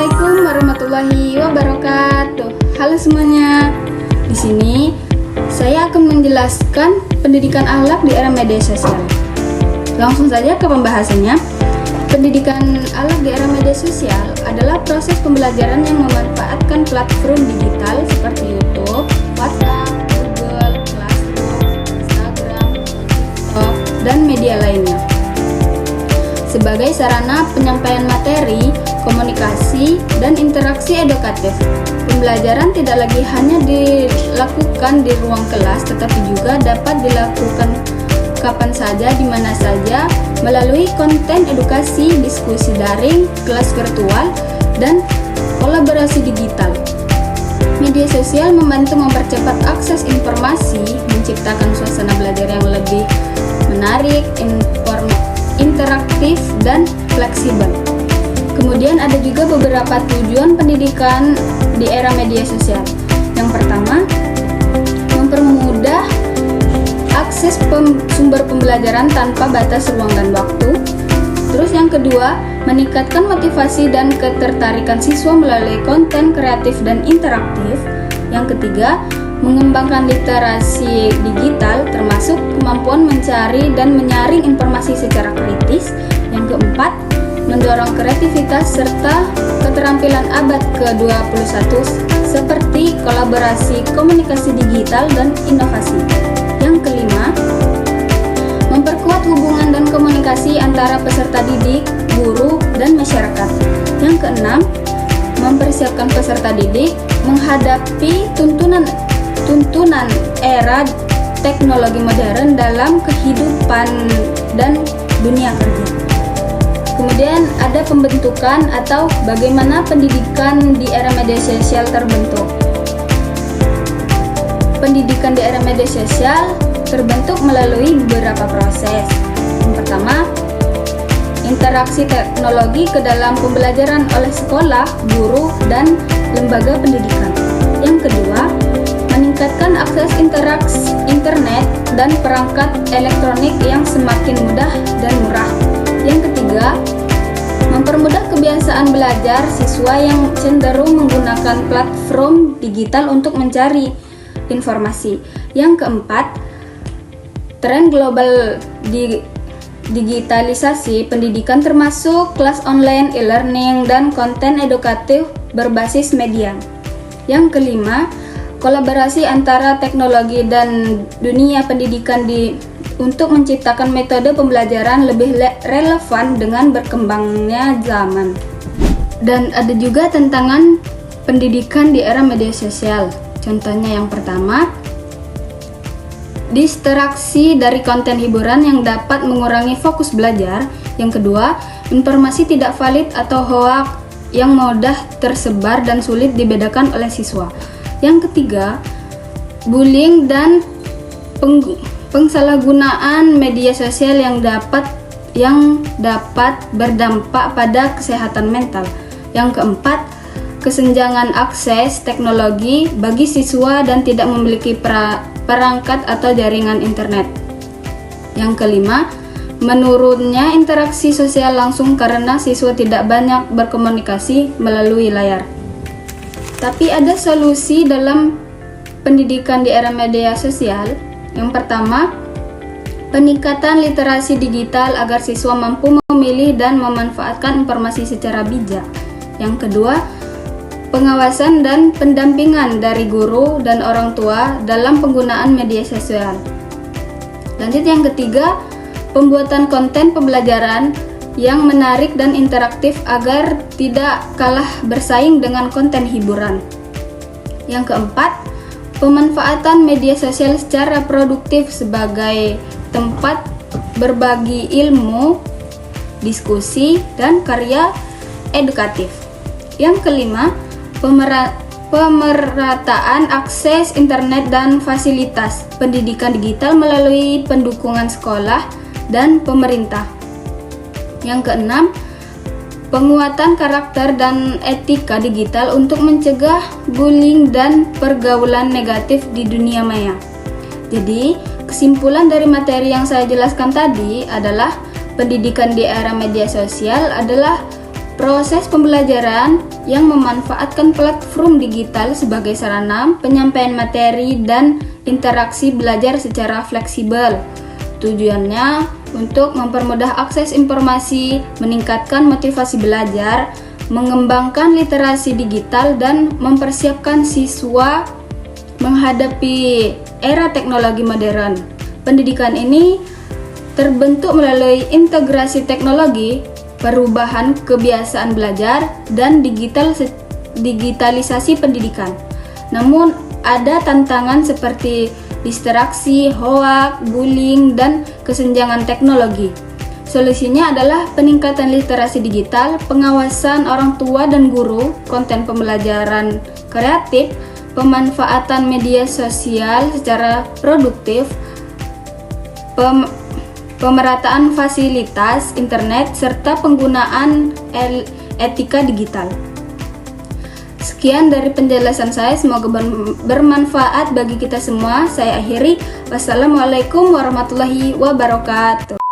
Assalamualaikum warahmatullahi wabarakatuh. Halo semuanya. Di sini saya akan menjelaskan pendidikan akhlak di era media sosial. Langsung saja ke pembahasannya. Pendidikan akhlak di era media sosial adalah proses pembelajaran yang memanfaatkan platform digital seperti YouTube, WhatsApp, Google, Classroom, Instagram, TikTok, dan media lainnya sebagai sarana penyampaian materi, komunikasi, dan interaksi edukatif. Pembelajaran tidak lagi hanya dilakukan di ruang kelas, tetapi juga dapat dilakukan kapan saja, di mana saja, melalui konten edukasi, diskusi daring, kelas virtual, dan kolaborasi digital. Media sosial membantu mempercepat akses informasi, menciptakan suasana belajar yang lebih menarik, interaktif, dan fleksibel. Kemudian ada juga beberapa tujuan pendidikan di era media sosial. Yang pertama, mempermudah akses sumber pembelajaran tanpa batas ruang dan waktu. Terus yang kedua, meningkatkan motivasi dan ketertarikan siswa melalui konten kreatif dan interaktif. Yang ketiga, mengembangkan literasi digital termasuk kemampuan mencari dan menyaring informasi secara kritis. Yang keempat, mendorong kreativitas serta keterampilan abad ke-21 seperti kolaborasi, komunikasi digital, dan inovasi. Yang kelima, memperkuat hubungan dan komunikasi antara peserta didik, guru, dan masyarakat. Yang keenam, mempersiapkan peserta didik menghadapi tuntunan era teknologi modern dalam kehidupan dan dunia kerja. Kemudian ada pembentukan atau bagaimana pendidikan di era media sosial terbentuk. Pendidikan di era media sosial terbentuk melalui beberapa proses. Yang pertama, interaksi teknologi ke dalam pembelajaran oleh sekolah, guru, dan lembaga pendidikan. Yang kedua, meningkatkan akses internet dan perangkat elektronik yang semakin mudah dan murah. Yang ketiga, mempermudah kebiasaan belajar siswa yang cenderung menggunakan platform digital untuk mencari informasi. Yang keempat, tren global digitalisasi pendidikan termasuk kelas online, e-learning, dan konten edukatif berbasis media. Yang kelima, kolaborasi antara teknologi dan dunia pendidikan untuk menciptakan metode pembelajaran lebih relevan dengan berkembangnya zaman. Dan ada juga tantangan pendidikan di era media sosial. Contohnya yang pertama, distraksi dari konten hiburan yang dapat mengurangi fokus belajar. Yang kedua, informasi tidak valid atau hoaks yang mudah tersebar dan sulit dibedakan oleh siswa. Yang ketiga, bullying dan pengsalahgunaan media sosial yang dapat berdampak pada kesehatan mental. Yang keempat, kesenjangan akses teknologi bagi siswa dan tidak memiliki perangkat atau jaringan internet. Yang kelima, menurunnya interaksi sosial langsung karena siswa tidak banyak berkomunikasi melalui layar. Tapi ada solusi dalam pendidikan di era media sosial. Yang pertama, peningkatan literasi digital agar siswa mampu memilih dan memanfaatkan informasi secara bijak. Yang kedua, pengawasan dan pendampingan dari guru dan orang tua dalam penggunaan media sosial. Lanjut yang ketiga, pembuatan konten pembelajaran yang menarik dan interaktif agar tidak kalah bersaing dengan konten hiburan. Yang keempat, pemanfaatan media sosial secara produktif sebagai tempat berbagi ilmu, diskusi, dan karya edukatif. Yang kelima, pemerataan akses internet dan fasilitas pendidikan digital melalui pendukungan sekolah dan pemerintah. Yang keenam, penguatan karakter dan etika digital untuk mencegah bullying dan pergaulan negatif di dunia maya. Jadi, kesimpulan dari materi yang saya jelaskan tadi adalah pendidikan di era media sosial adalah Proses pembelajaran yang memanfaatkan platform digital sebagai sarana penyampaian materi dan interaksi belajar secara fleksibel. Tujuannya untuk mempermudah akses informasi, meningkatkan motivasi belajar, mengembangkan literasi digital, dan mempersiapkan siswa menghadapi era teknologi modern. Pendidikan ini terbentuk melalui integrasi teknologi, perubahan kebiasaan belajar, dan digitalisasi pendidikan. Namun, ada tantangan seperti distraksi, hoak, bullying, dan kesenjangan teknologi. Solusinya adalah peningkatan literasi digital, pengawasan orang tua dan guru, konten pembelajaran kreatif, pemanfaatan media sosial secara produktif, pemerataan fasilitas internet, serta penggunaan etika digital. Sekian dari penjelasan saya, semoga bermanfaat bagi kita semua. Saya akhiri. Wassalamualaikum warahmatullahi wabarakatuh.